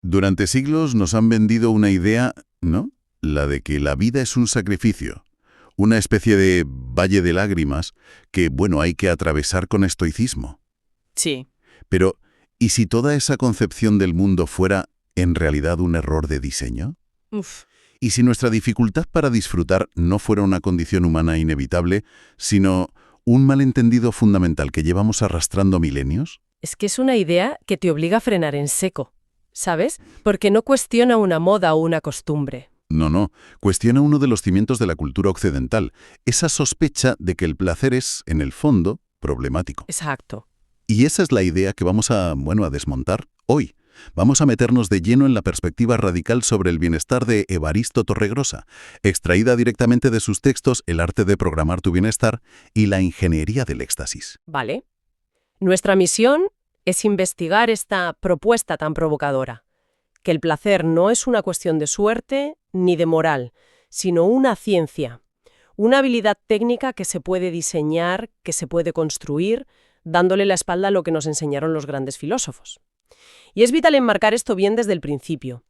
Durante siglos nos han vendido una idea, ¿no? La de que la vida es un sacrificio, una especie de valle de lágrimas que, bueno, hay que atravesar con estoicismo. Sí. Pero, ¿y si toda esa concepción del mundo fuera, en realidad, un error de diseño? Uf. ¿Y si nuestra dificultad para disfrutar no fuera una condición humana inevitable, sino un malentendido fundamental que llevamos arrastrando milenios? Es que es una idea que te obliga a frenar en seco, ¿sabes? Porque no cuestiona una moda o una costumbre. No, cuestiona uno de los cimientos de la cultura occidental, esa sospecha de que el placer es, en el fondo, problemático. Exacto. Y esa es la idea que vamos a desmontar hoy. Vamos a meternos de lleno en la perspectiva radical sobre el bienestar de Evaristo Torregrosa, extraída directamente de sus textos El arte de programar tu bienestar y La ingeniería del éxtasis. Vale. Nuestra misión es investigar esta propuesta tan provocadora, que el placer no es una cuestión de suerte ni de moral, sino una ciencia, una habilidad técnica que se puede diseñar, que se puede construir, dándole la espalda a lo que nos enseñaron los grandes filósofos. Y es vital enmarcar esto bien desde el principio.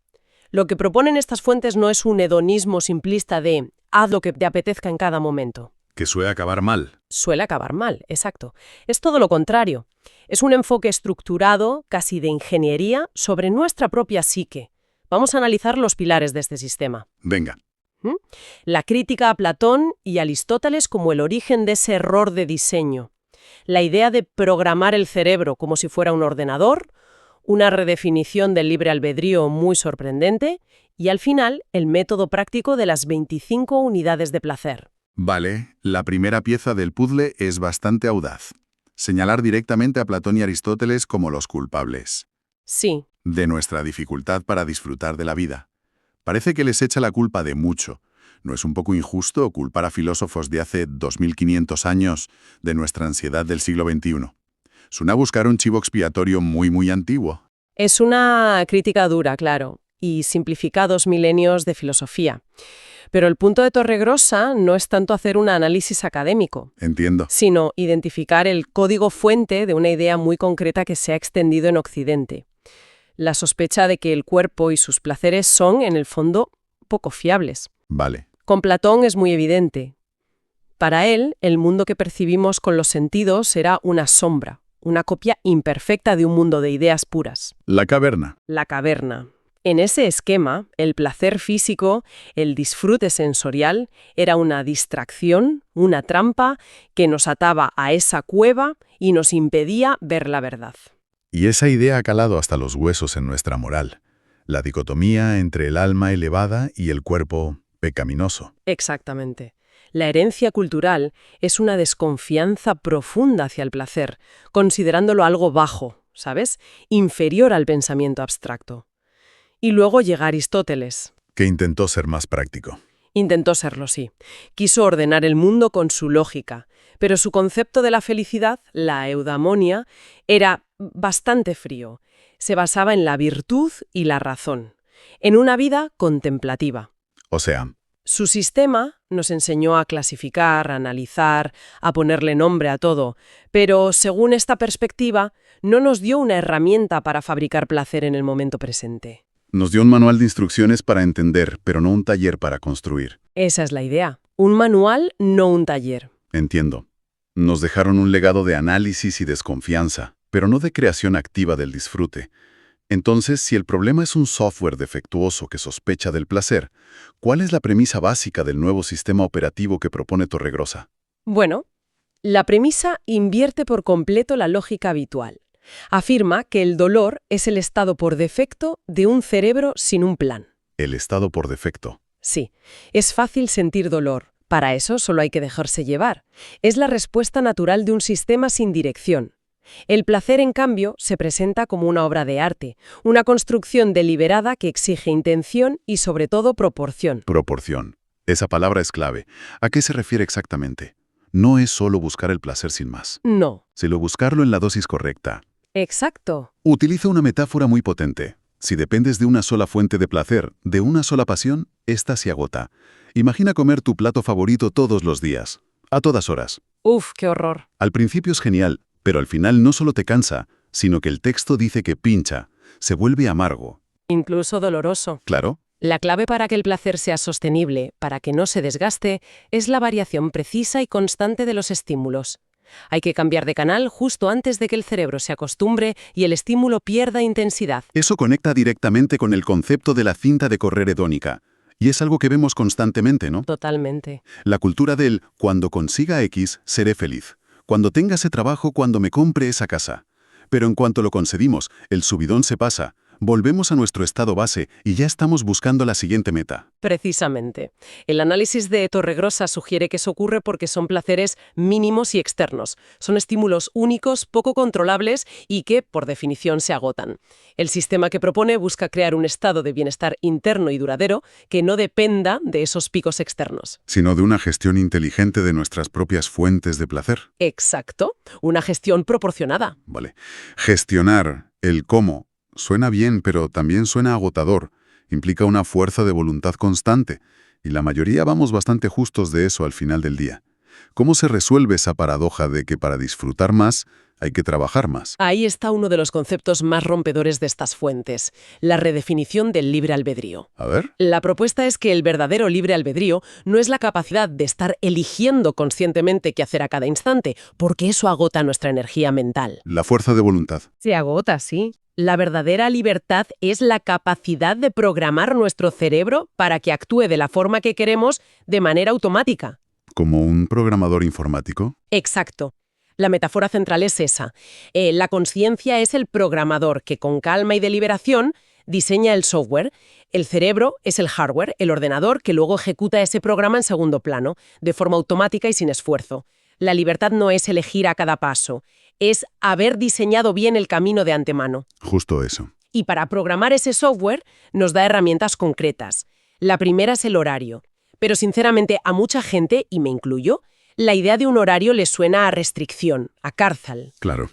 Lo que proponen estas fuentes no es un hedonismo simplista de haz lo que te apetezca en cada momento. Que suele acabar mal. Suele acabar mal, exacto. Es todo lo contrario. Es un enfoque estructurado, casi de ingeniería, sobre nuestra propia psique. Vamos a analizar los pilares de este sistema. Venga. La crítica a Platón y Aristóteles como el origen de ese error de diseño. La idea de programar el cerebro como si fuera un ordenador, una redefinición del libre albedrío muy sorprendente, y al final, el método práctico de las 25 unidades de placer. Vale, la primera pieza del puzzle es bastante audaz. Señalar directamente a Platón y Aristóteles como los culpables Sí, de nuestra dificultad para disfrutar de la vida. Parece que les echa la culpa de mucho. ¿No es un poco injusto culpar a filósofos de hace 2500 años de nuestra ansiedad del siglo XXI? Suena a buscar un chivo expiatorio muy antiguo. es una crítica dura, claro, y simplifica 2 milenios de filosofía. Pero el punto de Torregrosa no es tanto hacer un análisis académico, Entiendo. sino identificar el código fuente de una idea muy concreta que se ha extendido en Occidente. La sospecha de que el cuerpo y sus placeres son, en el fondo, poco fiables. Vale. Con Platón es muy evidente. Para él, el mundo que percibimos con los sentidos será una sombra, una copia imperfecta de un mundo de ideas puras. La caverna. La caverna. En ese esquema, el placer físico, el disfrute sensorial, era una distracción, una trampa que nos ataba a esa cueva y nos impedía ver la verdad. Y esa idea ha calado hasta los huesos en nuestra moral. La dicotomía entre el alma elevada y el cuerpo pecaminoso. Exactamente. La herencia cultural es una desconfianza profunda hacia el placer, considerándolo algo bajo, ¿sabes? Inferior al pensamiento abstracto. Y luego llega Aristóteles. Que intentó ser más práctico. Intentó serlo, sí. Quiso ordenar el mundo con su lógica, pero su concepto de la felicidad, la eudaimonia, era bastante frío. Se basaba en la virtud y la razón, en una vida contemplativa. O sea, Su sistema nos enseñó a clasificar, a analizar, a ponerle nombre a todo, pero según esta perspectiva, no nos dio una herramienta para fabricar placer en el momento presente. nos dio un manual de instrucciones para entender, pero no un taller para construir. Esa es la idea. Un manual, no un taller. Entiendo. Nos dejaron un legado de análisis y desconfianza, pero no de creación activa del disfrute. Entonces, si el problema es un software defectuoso que sospecha del placer, ¿cuál es la premisa básica del nuevo sistema operativo que propone Torregrosa? Bueno, la premisa invierte por completo la lógica habitual. Afirma que el dolor es el estado por defecto de un cerebro sin un plan. El estado por defecto. Sí, es fácil sentir dolor. Para eso solo hay que dejarse llevar. Es la respuesta natural de un sistema sin dirección. El placer, en cambio, se presenta como una obra de arte, una construcción deliberada que exige intención y, sobre todo, proporción. Proporción. Esa palabra es clave. ¿A qué se refiere exactamente? No es solo buscar el placer sin más, No. sino buscarlo en la dosis correcta. Exacto. Utiliza una metáfora muy potente. Si dependes de una sola fuente de placer, de una sola pasión, ésta se agota. Imagina comer tu plato favorito todos los días, a todas horas. Uf, qué horror. Al principio es genial, pero al final no solo te cansa, sino que el texto dice que pincha, se vuelve amargo. incluso doloroso. Claro. La clave para que el placer sea sostenible, para que no se desgaste, es la variación precisa y constante de los estímulos. Hay que cambiar de canal justo antes de que el cerebro se acostumbre y el estímulo pierda intensidad. Eso conecta directamente con el concepto de la cinta de correr hedónica. Y es algo que vemos constantemente, ¿no? Totalmente. La cultura del cuando consiga X, seré feliz. Cuando tenga ese trabajo, cuando me compre esa casa. Pero en cuanto lo concedimos, el subidón se pasa. Volvemos a nuestro estado base y ya estamos buscando la siguiente meta. Precisamente. El análisis de Torregrossa sugiere que eso ocurre porque son placeres mínimos y externos. Son estímulos únicos, poco controlables y que, por definición, se agotan. El sistema que propone busca crear un estado de bienestar interno y duradero que no dependa de esos picos externos. Sino de una gestión inteligente de nuestras propias fuentes de placer. Exacto. Una gestión proporcionada. Vale. Gestionar el cómo suena bien, pero también suena agotador. Implica una fuerza de voluntad constante. Y la mayoría vamos bastante justos de eso al final del día. ¿Cómo se resuelve esa paradoja de que para disfrutar más hay que trabajar más? Ahí está uno de los conceptos más rompedores de estas fuentes, la redefinición del libre albedrío. A ver. La propuesta es que el verdadero libre albedrío no es la capacidad de estar eligiendo conscientemente qué hacer a cada instante, porque eso agota nuestra energía mental. La fuerza de voluntad. Se agota, sí. La verdadera libertad es la capacidad de programar nuestro cerebro para que actúe de la forma que queremos de manera automática. ¿Como un programador informático? Exacto. La metáfora central es esa. La conciencia es el programador que con calma y deliberación diseña el software. El cerebro es el hardware, el ordenador que luego ejecuta ese programa en segundo plano, de forma automática y sin esfuerzo. La libertad no es elegir a cada paso, es haber diseñado bien el camino de antemano. Justo eso. Y para programar ese software nos da herramientas concretas. La primera es el horario. Pero sinceramente a mucha gente, y me incluyo, la idea de un horario le suena a restricción, a cárcel. Claro.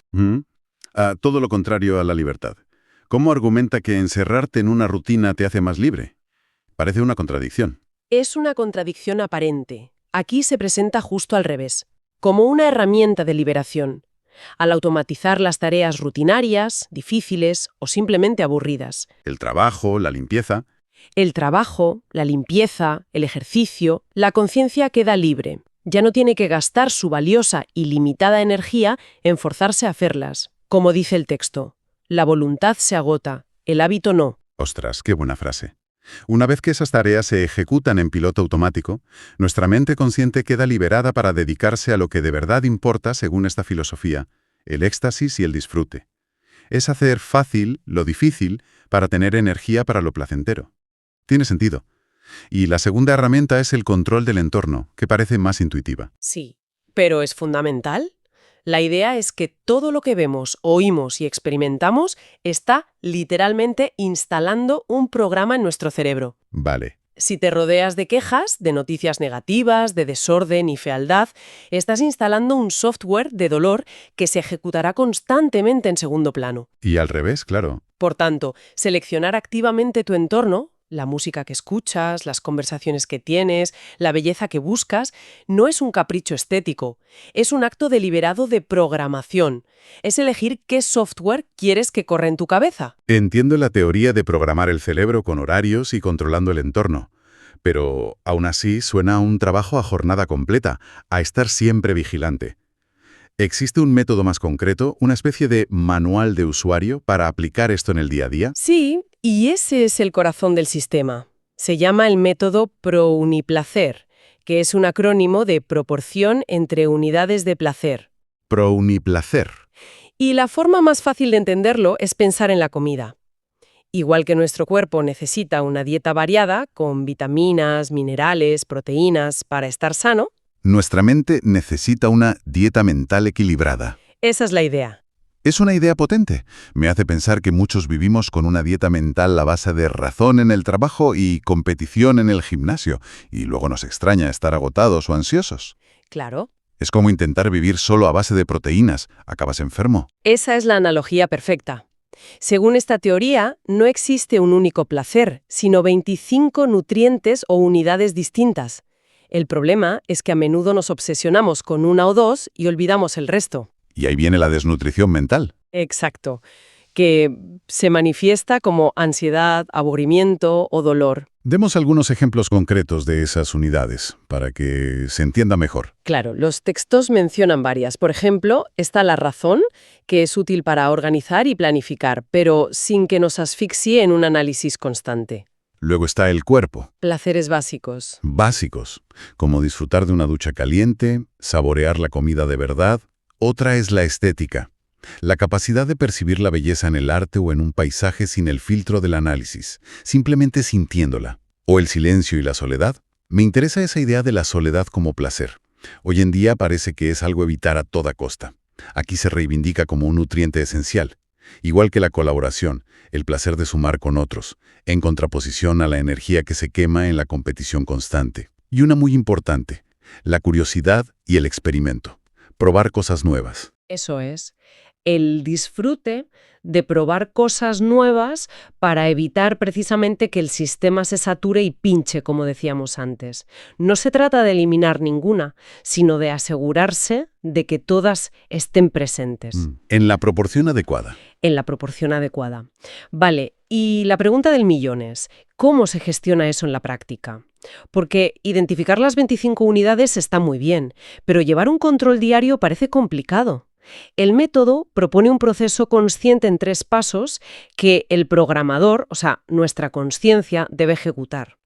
A todo lo contrario a la libertad. ¿Cómo argumenta que encerrarte en una rutina te hace más libre? Parece una contradicción. Es una contradicción aparente. Aquí se presenta justo al revés, como una herramienta de liberación. Al automatizar las tareas rutinarias, difíciles o simplemente aburridas. El trabajo, la limpieza. El trabajo, la limpieza, el ejercicio, la conciencia queda libre. Ya no tiene que gastar su valiosa y limitada energía en forzarse a hacerlas. Como dice el texto, la voluntad se agota, el hábito no. Ostras, qué buena frase. Una vez que esas tareas se ejecutan en piloto automático, nuestra mente consciente queda liberada para dedicarse a lo que de verdad importa según esta filosofía, el éxtasis y el disfrute. Es hacer fácil lo difícil para tener energía para lo placentero. Tiene sentido. Y la segunda herramienta es el control del entorno, que parece más intuitiva. Sí, pero ¿es fundamental? La idea es que todo lo que vemos, oímos y experimentamos está literalmente instalando un programa en nuestro cerebro. Vale. Si te rodeas de quejas, de noticias negativas, de desorden y fealdad, estás instalando un software de dolor que se ejecutará constantemente en segundo plano. Y al revés, claro. Por tanto, seleccionar activamente tu entorno, la música que escuchas, las conversaciones que tienes, la belleza que buscas, no es un capricho estético, es un acto deliberado de programación. Es elegir qué software quieres que corra en tu cabeza. Entiendo la teoría de programar el cerebro con horarios y controlando el entorno, pero aún así suena a un trabajo a jornada completa, a estar siempre vigilante. ¿Existe un método más concreto, una especie de manual de usuario para aplicar esto en el día a día? Sí, y ese es el corazón del sistema. Se llama el método ProUniplacer, que es un acrónimo de proporción entre unidades de placer. ProUniplacer. Y la forma más fácil de entenderlo es pensar en la comida. Igual que nuestro cuerpo necesita una dieta variada, con vitaminas, minerales, proteínas, para estar sano, Nuestra mente necesita una dieta mental equilibrada. esa es la idea. Es una idea potente. Me hace pensar que muchos vivimos con una dieta mental a base de razón en el trabajo y competición en el gimnasio, y luego nos extraña estar agotados o ansiosos. Claro. Es como intentar vivir solo a base de proteínas. Acabas enfermo. Esa es la analogía perfecta. Según esta teoría, no existe un único placer, sino 25 nutrientes o unidades distintas. El problema es que a menudo nos obsesionamos con una o dos y olvidamos el resto. Y ahí viene la desnutrición mental. Exacto. que se manifiesta como ansiedad, aburrimiento o dolor. Demos algunos ejemplos concretos de esas unidades para que se entienda mejor. Claro, los textos mencionan varias. Por ejemplo, está la razón, que es útil para organizar y planificar, pero sin que nos asfixie en un análisis constante. Luego está el cuerpo. Placeres básicos. Básicos, como disfrutar de una ducha caliente, saborear la comida de verdad. Otra es la estética, la capacidad de percibir la belleza en el arte o en un paisaje sin el filtro del análisis, simplemente sintiéndola. O el silencio y la soledad. Me interesa esa idea de la soledad como placer. Hoy en día parece que es algo a evitar a toda costa. Aquí se reivindica como un nutriente esencial. Igual que la colaboración, el placer de sumar con otros, en contraposición a la energía que se quema en la competición constante. Y una muy importante, la curiosidad y el experimento. Probar cosas nuevas. Eso es, el disfrute de probar cosas nuevas para evitar precisamente que el sistema se sature y pinche, como decíamos antes. No se trata de eliminar ninguna, sino de asegurarse de que todas estén presentes. En la proporción adecuada. En la proporción adecuada. Vale, y la pregunta del millón es, ¿cómo se gestiona eso en la práctica? Porque identificar las 25 unidades está muy bien, pero llevar un control diario parece complicado. El método propone un proceso consciente en 3 pasos que el programador, o sea, nuestra consciencia, debe ejecutar.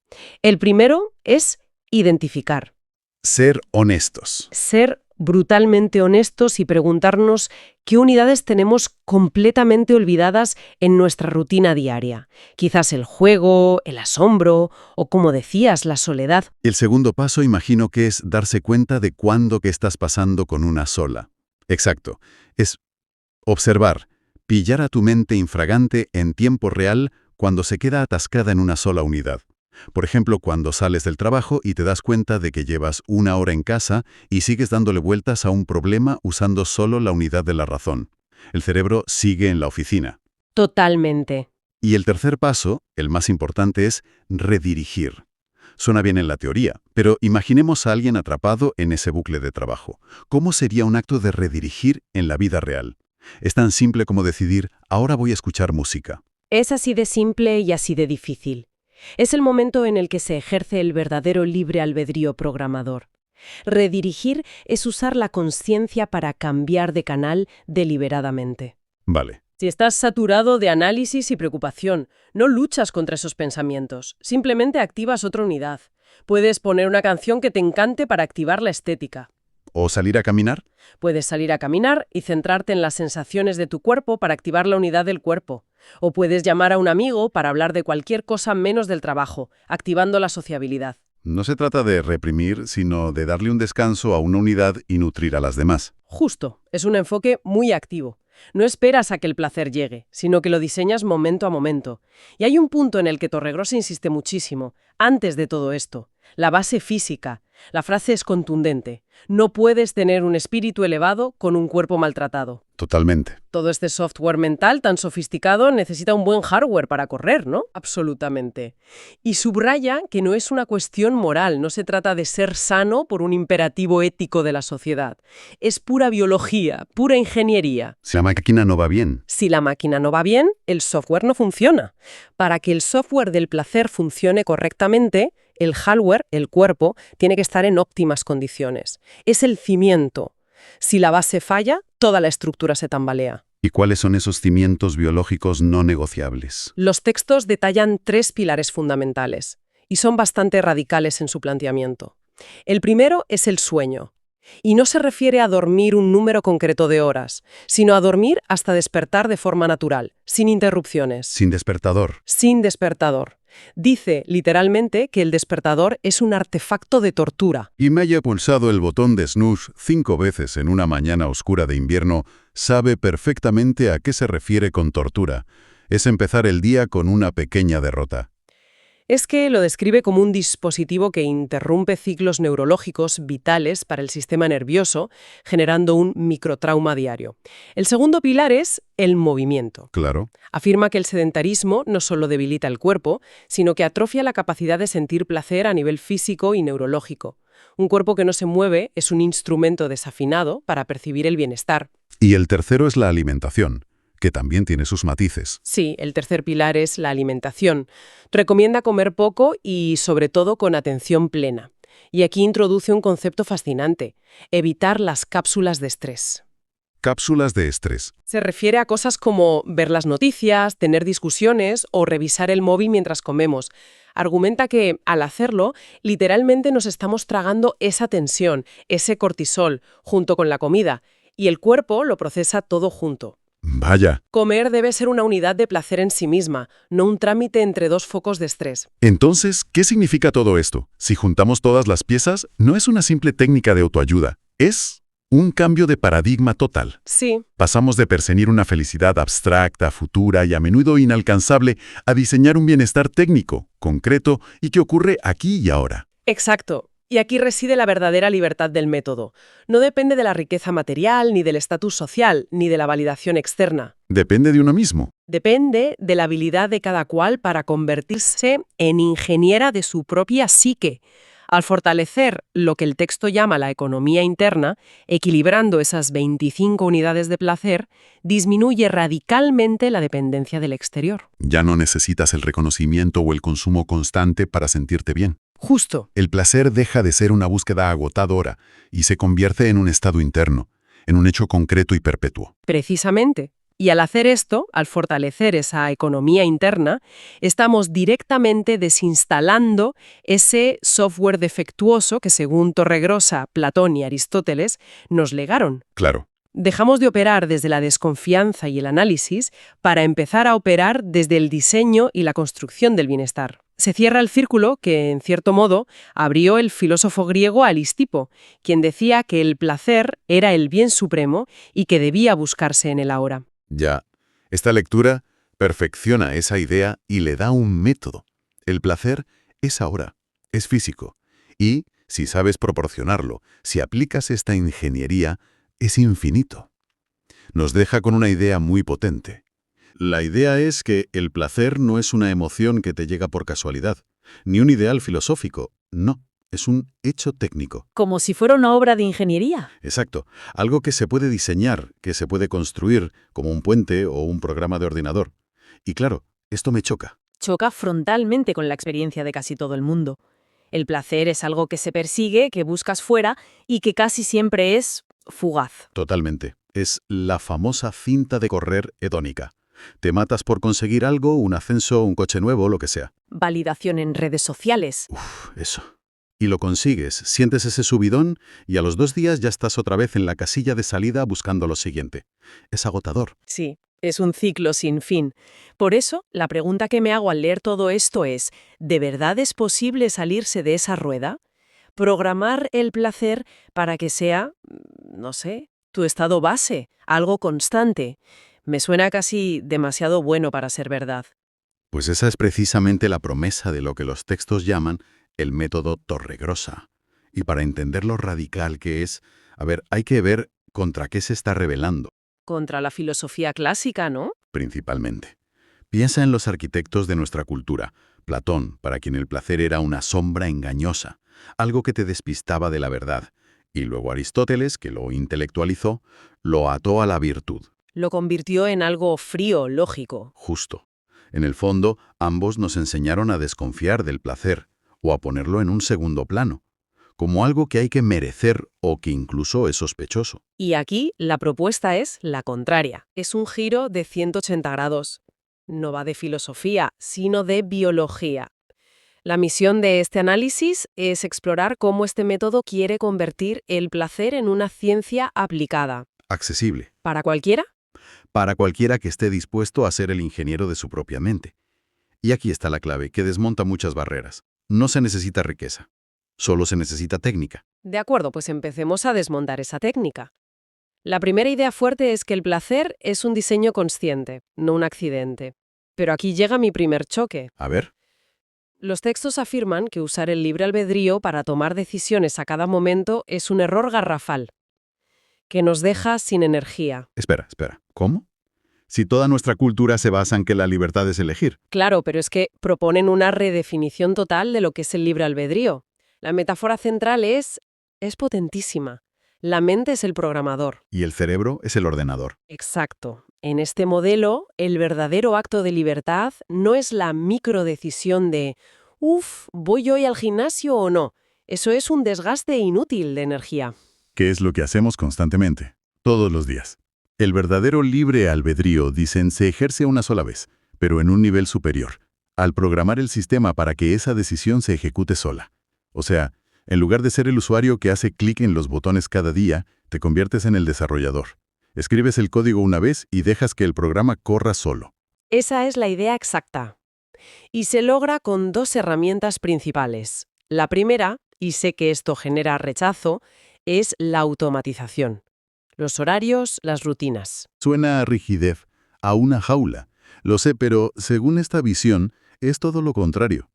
El primero es identificar. Ser honestos. Ser brutalmente honestos y preguntarnos qué unidades tenemos completamente olvidadas en nuestra rutina diaria. Quizás el juego, el asombro o, como decías, la soledad. El segundo paso imagino que es darse cuenta de cuándo que estás pasando con una sola. Exacto. Es observar, pillar a tu mente infragante en tiempo real cuando se queda atascada en una sola unidad. Por ejemplo, cuando sales del trabajo y te das cuenta de que llevas 1 hora en casa y sigues dándole vueltas a un problema usando solo la unidad de la razón. El cerebro sigue en la oficina. Totalmente. Y el tercer paso, el más importante, es redirigir. Suena bien en la teoría, pero imaginemos a alguien atrapado en ese bucle de trabajo. ¿Cómo sería un acto de redirigir en la vida real? Es tan simple como decidir, ahora voy a escuchar música. Es así de simple y así de difícil. Es el momento en el que se ejerce el verdadero libre albedrío programador. Redirigir es usar la consciencia para cambiar de canal deliberadamente. Vale. Si estás saturado de análisis y preocupación, no luchas contra esos pensamientos, simplemente activas otra unidad. Puedes poner una canción que te encante para activar la estética. ¿O salir a caminar? Puedes salir a caminar y centrarte en las sensaciones de tu cuerpo para activar la unidad del cuerpo. O puedes llamar a un amigo para hablar de cualquier cosa menos del trabajo, activando la sociabilidad. No se trata de reprimir, sino de darle un descanso a una unidad y nutrir a las demás. Justo, es un enfoque muy activo. No esperas a que el placer llegue, sino que lo diseñas momento a momento. Y hay un punto en el que Torregrossa insiste muchísimo, antes de todo esto, la base física. La frase es contundente. No puedes tener un espíritu elevado con un cuerpo maltratado. Totalmente. Todo este software mental tan sofisticado necesita un buen hardware para correr, ¿no? Absolutamente. Y subraya que no es una cuestión moral, no se trata de ser sano por un imperativo ético de la sociedad. Es pura biología, pura ingeniería. Si la máquina no va bien. Si la máquina no va bien, el software no funciona. Para que el software del placer funcione correctamente, el hardware, el cuerpo, tiene que estar en óptimas condiciones. Es el cimiento. Si la base falla, toda la estructura se tambalea. ¿Y cuáles son esos cimientos biológicos no negociables? Los textos detallan 3 pilares fundamentales, y son bastante radicales en su planteamiento. El primero es el sueño. Y no se refiere a dormir un número concreto de horas, sino a dormir hasta despertar de forma natural, sin interrupciones. Sin despertador. Sin despertador. Dice, literalmente, que el despertador es un artefacto de tortura. Y me haya pulsado el botón de snooze 5 veces en una mañana oscura de invierno, sabe perfectamente a qué se refiere con tortura. Es empezar el día con una pequeña derrota. Es que lo describe como un dispositivo que interrumpe ciclos neurológicos vitales para el sistema nervioso, generando un microtrauma diario. El segundo pilar es el movimiento. Claro. Afirma que el sedentarismo no solo debilita el cuerpo, sino que atrofia la capacidad de sentir placer a nivel físico y neurológico. Un cuerpo que no se mueve es un instrumento desafinado para percibir el bienestar. Y el tercero es la alimentación, que también tiene sus matices. Sí, el tercer pilar es la alimentación. Recomienda comer poco y, sobre todo, con atención plena. Y aquí introduce un concepto fascinante: evitar las cápsulas de estrés. Cápsulas de estrés. Se refiere a cosas como ver las noticias, tener discusiones o revisar el móvil mientras comemos. Argumenta que, al hacerlo, literalmente nos estamos tragando esa tensión, ese cortisol, junto con la comida, y el cuerpo lo procesa todo junto. Vaya. Comer debe ser una unidad de placer en sí misma, no un trámite entre dos focos de estrés. Entonces, ¿qué significa todo esto? Si juntamos todas las piezas, no es una simple técnica de autoayuda, es un cambio de paradigma total. Sí, Pasamos de perseguir una felicidad abstracta, futura y a menudo inalcanzable a diseñar un bienestar técnico, concreto y que ocurre aquí y ahora. exacto. Y aquí reside la verdadera libertad del método. No depende de la riqueza material, ni del estatus social, ni de la validación externa. Depende de uno mismo. Depende de la habilidad de cada cual para convertirse en ingeniera de su propia psique. Al fortalecer lo que el texto llama la economía interna, equilibrando esas 25 unidades de placer, disminuye radicalmente la dependencia del exterior. Ya no necesitas el reconocimiento o el consumo constante para sentirte bien. Justo. El placer deja de ser una búsqueda agotadora y se convierte en un estado interno, en un hecho concreto y perpetuo. Precisamente. Y al hacer esto, al fortalecer esa economía interna, estamos directamente desinstalando ese software defectuoso que, según Torregrosa, Platón y Aristóteles, nos legaron. Claro. Dejamos de operar desde la desconfianza y el análisis para empezar a operar desde el diseño y la construcción del bienestar. Se cierra el círculo que, en cierto modo, abrió el filósofo griego Alistipo, quien decía que el placer era el bien supremo y que debía buscarse en el ahora. Ya. Esta lectura perfecciona esa idea y le da un método. El placer es ahora, es físico. Y, si sabes proporcionarlo, si aplicas esta ingeniería, es infinito. Nos deja con una idea muy potente. La idea es que el placer no es una emoción que te llega por casualidad, ni un ideal filosófico, no, es un hecho técnico. Como si fuera una obra de ingeniería. Exacto, algo que se puede diseñar, que se puede construir, como un puente o un programa de ordenador. Y claro, esto me choca. Choca frontalmente con la experiencia de casi todo el mundo. El placer es algo que se persigue, que buscas fuera y que casi siempre es fugaz. Totalmente. Es la famosa cinta de correr hedónica. Te matas por conseguir algo, un ascenso, un coche nuevo, lo que sea. Validación en redes sociales. Eso. Y lo consigues, sientes ese subidón y a los 2 días ya estás otra vez en la casilla de salida buscando lo siguiente. Es agotador. Sí, es un ciclo sin fin. Por eso, la pregunta que me hago al leer todo esto es, ¿de verdad es posible salirse de esa rueda? Programar el placer para que sea, no sé, tu estado base, algo constante. Me suena casi demasiado bueno para ser verdad. Pues esa es precisamente la promesa de lo que los textos llaman el método Torregrosa. Y para entender lo radical que es, hay que ver contra qué se está rebelando, Contra la filosofía clásica, ¿no? principalmente. Piensa en los arquitectos de nuestra cultura. Platón, para quien el placer era una sombra engañosa, algo que te despistaba de la verdad. Y luego Aristóteles, que lo intelectualizó, lo ató a la virtud. Lo convirtió en algo frío, lógico. Justo. En el fondo, ambos nos enseñaron a desconfiar del placer, o a ponerlo en un segundo plano, como algo que hay que merecer o que incluso es sospechoso. Y aquí la propuesta es la contraria. Es un giro de 180 grados. No va de filosofía, sino de biología. La misión de este análisis es explorar cómo este método quiere convertir el placer en una ciencia aplicada. Accesible. ¿Para cualquiera? Para cualquiera que esté dispuesto a ser el ingeniero de su propia mente. Y aquí está la clave, que desmonta muchas barreras. No se necesita riqueza. Solo se necesita técnica. De acuerdo, pues empecemos a desmontar esa técnica. La primera idea fuerte es que el placer es un diseño consciente, no un accidente. Pero aquí llega mi primer choque. A ver. Los textos afirman que usar el libre albedrío para tomar decisiones a cada momento es un error garrafal, que nos deja sin energía. Espera. ¿Cómo? Si toda nuestra cultura se basa en que la libertad es elegir. Claro, pero es que proponen una redefinición total de lo que es el libre albedrío. La metáfora central es potentísima. La mente es el programador. Y el cerebro es el ordenador. Exacto. En este modelo, el verdadero acto de libertad no es la microdecisión de ¿voy hoy al gimnasio o no? Eso es un desgaste inútil de energía. Que es lo que hacemos constantemente, todos los días. El verdadero libre albedrío, dicen, se ejerce una sola vez, pero en un nivel superior, al programar el sistema para que esa decisión se ejecute sola. O sea, en lugar de ser el usuario que hace clic en los botones cada día, te conviertes en el desarrollador. Escribes el código una vez y dejas que el programa corra solo. Esa es la idea exacta. Y se logra con dos herramientas principales. La primera, y sé que esto genera rechazo, es la automatización. Los horarios, las rutinas. Suena a rigidez, a una jaula. Lo sé, pero según esta visión, es todo lo contrario.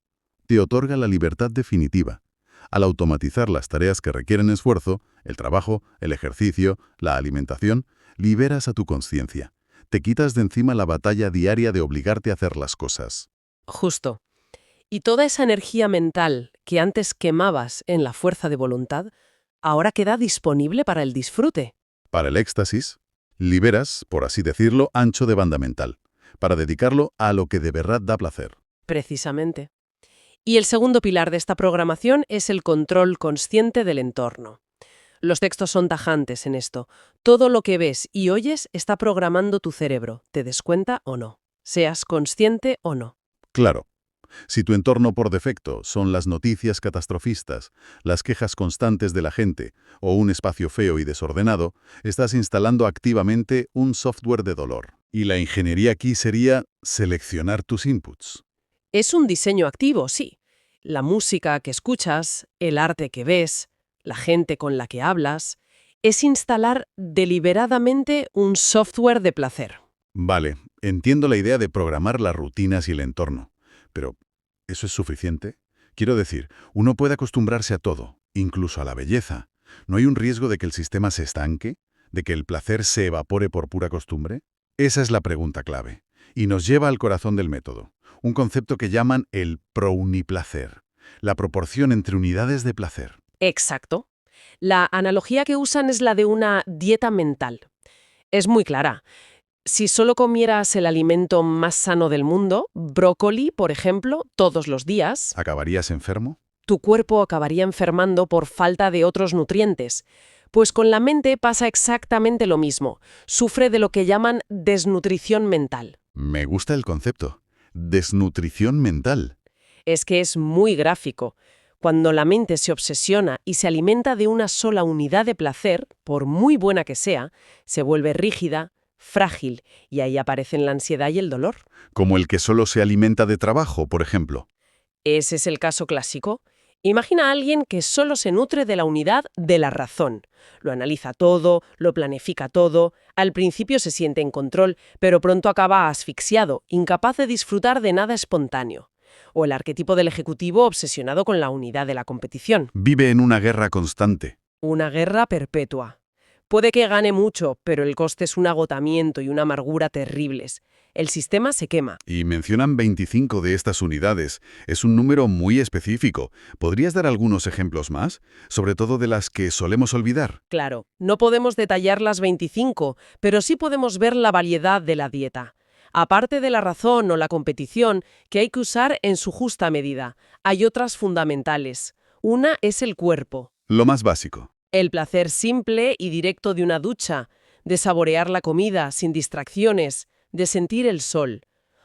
Te otorga la libertad definitiva. Al automatizar las tareas que requieren esfuerzo, el trabajo, el ejercicio, la alimentación, liberas a tu conciencia. Te quitas de encima la batalla diaria de obligarte a hacer las cosas. Justo. Y toda esa energía mental que antes quemabas en la fuerza de voluntad, ahora queda disponible para el disfrute. Para el éxtasis, liberas, por así decirlo, ancho de banda mental, para dedicarlo a lo que de verdad da placer. Precisamente. Y el segundo pilar de esta programación es el control consciente del entorno. Los textos son tajantes en esto. Todo lo que ves y oyes está programando tu cerebro, te des cuenta o no, seas consciente o no. Claro, si tu entorno por defecto son las noticias catastrofistas, las quejas constantes de la gente o un espacio feo y desordenado, estás instalando activamente un software de dolor. Y la ingeniería aquí sería seleccionar tus inputs. Es un diseño activo, sí. La música que escuchas, el arte que ves, la gente con la que hablas, es instalar deliberadamente un software de placer. Vale, entiendo la idea de programar las rutinas y el entorno, pero ¿eso es suficiente? Quiero decir, uno puede acostumbrarse a todo, incluso a la belleza. ¿No hay un riesgo de que el sistema se estanque? ¿De que el placer se evapore por pura costumbre? Esa es la pregunta clave, y nos lleva al corazón del método, un concepto que llaman el prouniplacer, la proporción entre unidades de placer. Exacto. La analogía que usan es la de una dieta mental. Es muy clara. Si solo comieras el alimento más sano del mundo, brócoli, por ejemplo, todos los días, ¿Acabarías enfermo? tu cuerpo acabaría enfermando por falta de otros nutrientes. Pues con la mente pasa exactamente lo mismo. Sufre de lo que llaman desnutrición mental. Me gusta el concepto. Desnutrición mental. Es que es muy gráfico. Cuando la mente se obsesiona y se alimenta de una sola unidad de placer, por muy buena que sea, se vuelve rígida, frágil, y ahí aparecen la ansiedad y el dolor. Como el que solo se alimenta de trabajo, por ejemplo. Ese es el caso clásico. Imagina a alguien que solo se nutre de la unidad de la razón. Lo analiza todo, lo planifica todo, al principio se siente en control, pero pronto acaba asfixiado, incapaz de disfrutar de nada espontáneo. O el arquetipo del ejecutivo obsesionado con la unidad de la competición. Vive en una guerra constante. Una guerra perpetua. Puede que gane mucho, pero el coste es un agotamiento y una amargura terribles. El sistema se quema. Y mencionan 25 de estas unidades. Es un número muy específico. ¿Podrías dar algunos ejemplos más? Sobre todo de las que solemos olvidar. Claro, no podemos detallar las 25, pero sí podemos ver la variedad de la dieta. Aparte de la razón o la competición, que hay que usar en su justa medida, hay otras fundamentales. Una es el cuerpo. Lo más básico. El placer simple y directo de una ducha, de saborear la comida sin distracciones, de sentir el sol.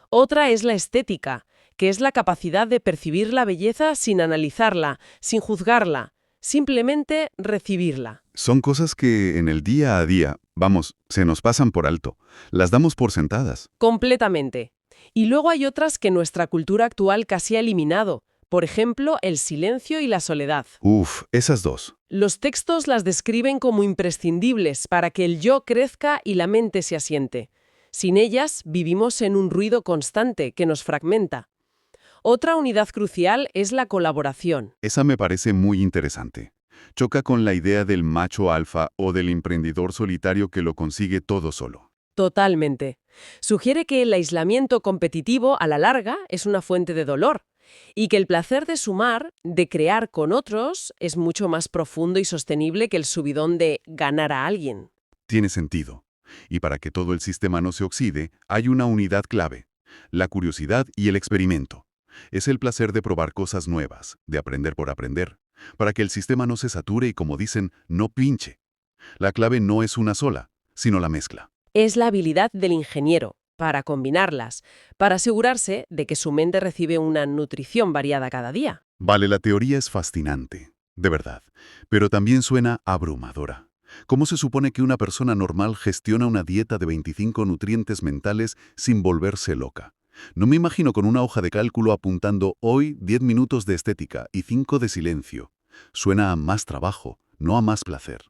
Otra es la estética, que es la capacidad de percibir la belleza sin analizarla, sin juzgarla, simplemente recibirla. Son cosas que en el día a día, vamos, se nos pasan por alto. Las damos por sentadas. Completamente. Y luego hay otras que nuestra cultura actual casi ha eliminado. Por ejemplo, el silencio y la soledad. Uf, esas dos. Los textos las describen como imprescindibles para que el yo crezca y la mente se asiente. Sin ellas, vivimos en un ruido constante que nos fragmenta. Otra unidad crucial es la colaboración. Esa me parece muy interesante. Choca con la idea del macho alfa o del emprendedor solitario que lo consigue todo solo. Totalmente. Sugiere que el aislamiento competitivo, a la larga, es una fuente de dolor, y que el placer de sumar, de crear con otros, es mucho más profundo y sostenible que el subidón de ganar a alguien. Tiene sentido. Y para que todo el sistema no se oxide, hay una unidad clave: la curiosidad y el experimento. Es el placer de probar cosas nuevas, de aprender por aprender, para que el sistema no se sature y, como dicen, no pinche. La clave no es una sola, sino la mezcla. Es la habilidad del ingeniero para combinarlas, para asegurarse de que su mente recibe una nutrición variada cada día. Vale, la teoría es fascinante, de verdad, pero también suena abrumadora. ¿Cómo se supone que una persona normal gestiona una dieta de 25 nutrientes mentales sin volverse loca? No me imagino con una hoja de cálculo apuntando hoy 10 minutos de estética y 5 de silencio. Suena a más trabajo, no a más placer.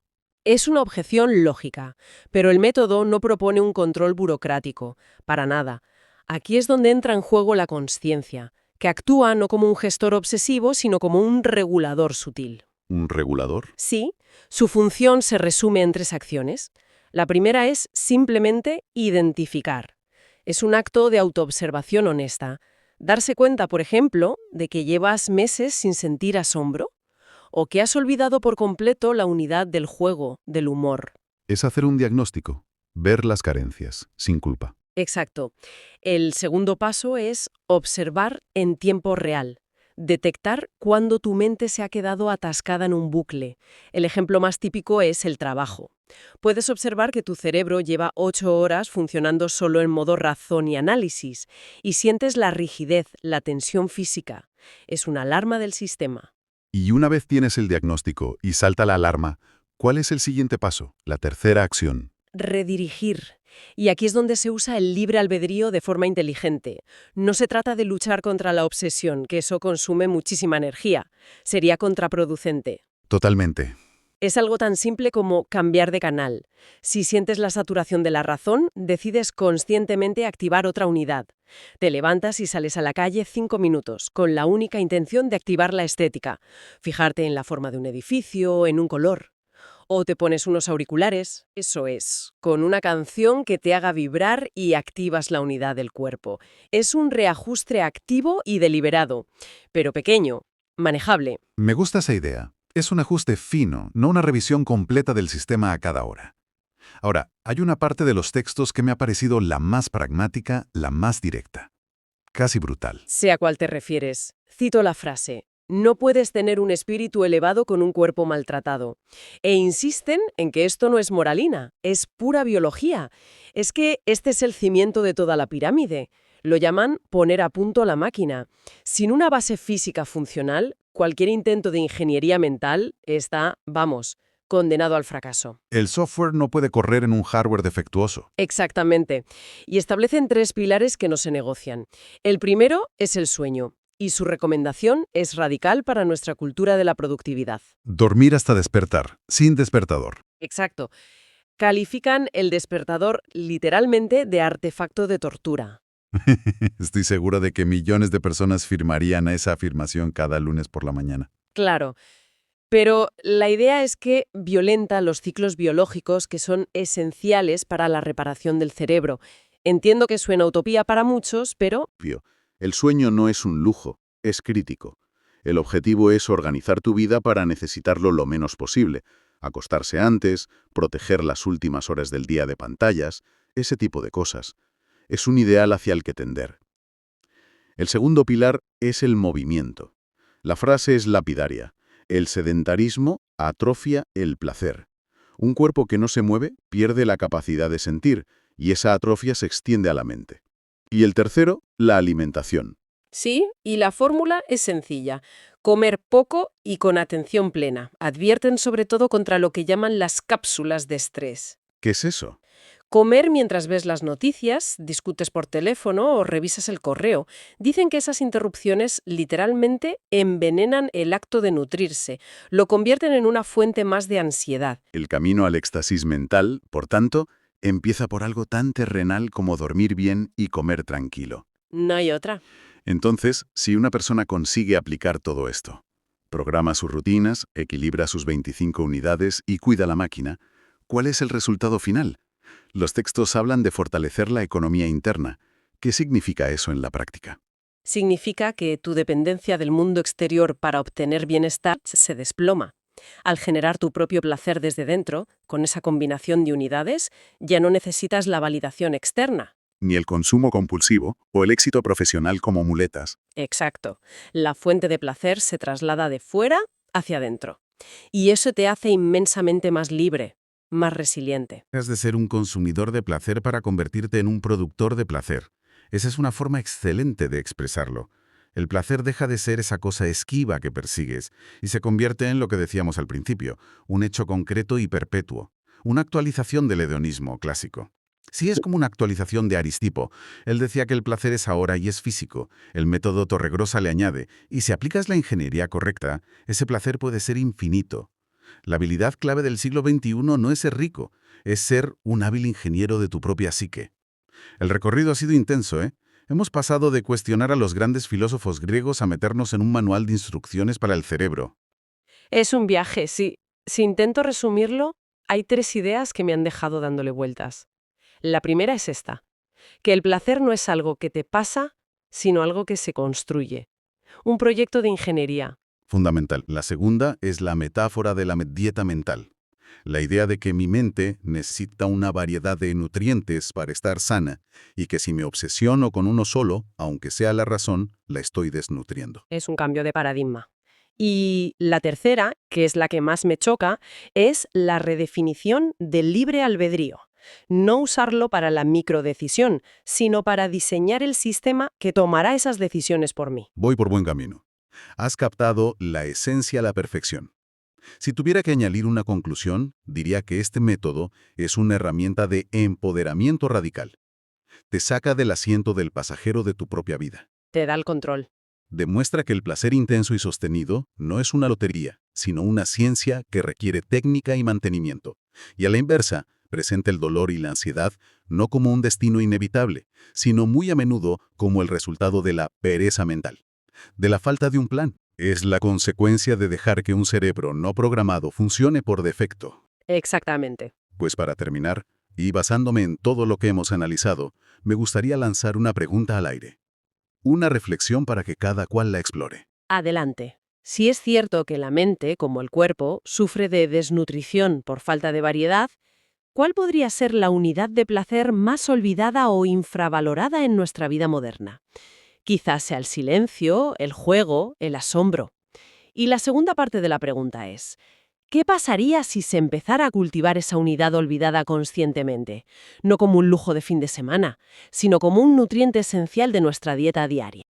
Es una objeción lógica, pero el método no propone un control burocrático, para nada. Aquí es donde entra en juego la consciencia, que actúa no como un gestor obsesivo, sino como un regulador sutil. ¿Un regulador? Sí, su función se resume en 3 acciones. La primera es simplemente identificar. Es un acto de autoobservación honesta. Darse cuenta, por ejemplo, de que llevas meses sin sentir asombro o que has olvidado por completo la unidad del juego, del humor. Es hacer un diagnóstico, ver las carencias, sin culpa. Exacto. El segundo paso es observar en tiempo real. Detectar cuándo tu mente se ha quedado atascada en un bucle. El ejemplo más típico es el trabajo. Puedes observar que tu cerebro lleva 8 horas funcionando solo en modo razón y análisis, y sientes la rigidez, la tensión física. Es una alarma del sistema. Y una vez tienes el diagnóstico y salta la alarma, ¿cuál es el siguiente paso? La tercera acción. Redirigir. Y aquí es donde se usa el libre albedrío de forma inteligente. No se trata de luchar contra la obsesión, que eso consume muchísima energía. Sería contraproducente. Totalmente. Es algo tan simple como cambiar de canal. Si sientes la saturación de la razón, decides conscientemente activar otra unidad. Te levantas y sales a la calle 5 minutos, con la única intención de activar la estética. Fijarte en la forma de un edificio, en un color. O te pones unos auriculares, eso es, con una canción que te haga vibrar y activas la unidad del cuerpo. Es un reajuste activo y deliberado, pero pequeño, manejable. Me gusta esa idea. Es un ajuste fino, no una revisión completa del sistema a cada hora. Ahora, hay una parte de los textos que me ha parecido la más pragmática, la más directa. Casi brutal. Sé a cuál te refieres. Cito la frase: no puedes tener un espíritu elevado con un cuerpo maltratado. E insisten en que esto no es moralina, es pura biología. Es que este es el cimiento de toda la pirámide. Lo llaman poner a punto la máquina. Sin una base física funcional, cualquier intento de ingeniería mental está, vamos, condenado al fracaso. El software no puede correr en un hardware defectuoso. Exactamente. Y establecen 3 pilares que no se negocian. El primero es el sueño, y su recomendación es radical para nuestra cultura de la productividad. Dormir hasta despertar, sin despertador. Exacto. Califican el despertador literalmente de artefacto de tortura. Estoy segura de que millones de personas firmarían a esa afirmación cada lunes por la mañana. Claro. Pero la idea es que violenta los ciclos biológicos que son esenciales para la reparación del cerebro. Entiendo que suena utopía para muchos, pero El sueño no es un lujo, es crítico. El objetivo es organizar tu vida para necesitarlo lo menos posible. Acostarse antes, proteger las últimas horas del día de pantallas, ese tipo de cosas. Es un ideal hacia el que tender. El segundo pilar es el movimiento. La frase es lapidaria. El sedentarismo atrofia el placer. Un cuerpo que no se mueve pierde la capacidad de sentir, y esa atrofia se extiende a la mente. Y el tercero, la alimentación. sí, y la fórmula es sencilla. Comer poco y con atención plena. Advierten sobre todo contra lo que llaman las cápsulas de estrés. ¿Qué es eso? Comer mientras ves las noticias, discutes por teléfono o revisas el correo. Dicen que esas interrupciones literalmente envenenan el acto de nutrirse, lo convierten en una fuente más de ansiedad. El camino al éxtasis mental, por tanto, empieza por algo tan terrenal como dormir bien y comer tranquilo. No hay otra. Entonces, si una persona consigue aplicar todo esto, programa sus rutinas, equilibra sus 25 unidades y cuida la máquina, ¿cuál es el resultado final? Los textos hablan de fortalecer la economía interna. ¿Qué significa eso en la práctica? Significa que tu dependencia del mundo exterior para obtener bienestar se desploma. Al generar tu propio placer desde dentro, con esa combinación de unidades, ya no necesitas la validación externa. Ni el consumo compulsivo o el éxito profesional como muletas. Exacto. La fuente de placer se traslada de fuera hacia adentro. Y eso te hace inmensamente más libre, más resiliente. Has de ser un consumidor de placer para convertirte en un productor de placer. Esa es una forma excelente de expresarlo. El placer deja de ser esa cosa esquiva que persigues y se convierte en lo que decíamos al principio, un hecho concreto y perpetuo, una actualización del hedonismo clásico. Sí, es como una actualización de Aristipo. Él decía que el placer es ahora y es físico. El método Torregrosa le añade, y si aplicas la ingeniería correcta, ese placer puede ser infinito. La habilidad clave del siglo XXI no es ser rico, es ser un hábil ingeniero de tu propia psique. El recorrido ha sido intenso, ¿eh? Hemos pasado de cuestionar a los grandes filósofos griegos a meternos en un manual de instrucciones para el cerebro. Es un viaje, sí. Si intento resumirlo, hay 3 ideas que me han dejado dándole vueltas. La primera es esta, que el placer no es algo que te pasa, sino algo que se construye. Un proyecto de ingeniería. Fundamental. La segunda es la metáfora de la dieta mental. La idea de que mi mente necesita una variedad de nutrientes para estar sana y que si me obsesiono con uno solo, aunque sea la razón, la estoy desnutriendo. Es un cambio de paradigma. Y la tercera, que es la que más me choca, es la redefinición del libre albedrío. No usarlo para la microdecisión, sino para diseñar el sistema que tomará esas decisiones por mí. Voy por buen camino. Has captado la esencia a la perfección. Si tuviera que añadir una conclusión, diría que este método es una herramienta de empoderamiento radical. Te saca del asiento del pasajero de tu propia vida. Te da el control. Demuestra que el placer intenso y sostenido no es una lotería, sino una ciencia que requiere técnica y mantenimiento. Y a la inversa, presenta el dolor y la ansiedad no como un destino inevitable, sino muy a menudo como el resultado de la pereza mental, de la falta de un plan. Es la consecuencia de dejar que un cerebro no programado funcione por defecto. Exactamente. Pues para terminar, y basándome en todo lo que hemos analizado, me gustaría lanzar una pregunta al aire. Una reflexión para que cada cual la explore. Adelante. Si es cierto que la mente, como el cuerpo, sufre de desnutrición por falta de variedad, ¿cuál podría ser la unidad de placer más olvidada o infravalorada en nuestra vida moderna? Quizás sea el silencio, el juego, el asombro. Y la segunda parte de la pregunta es, ¿qué pasaría si se empezara a cultivar esa unidad olvidada conscientemente? No como un lujo de fin de semana, sino como un nutriente esencial de nuestra dieta diaria.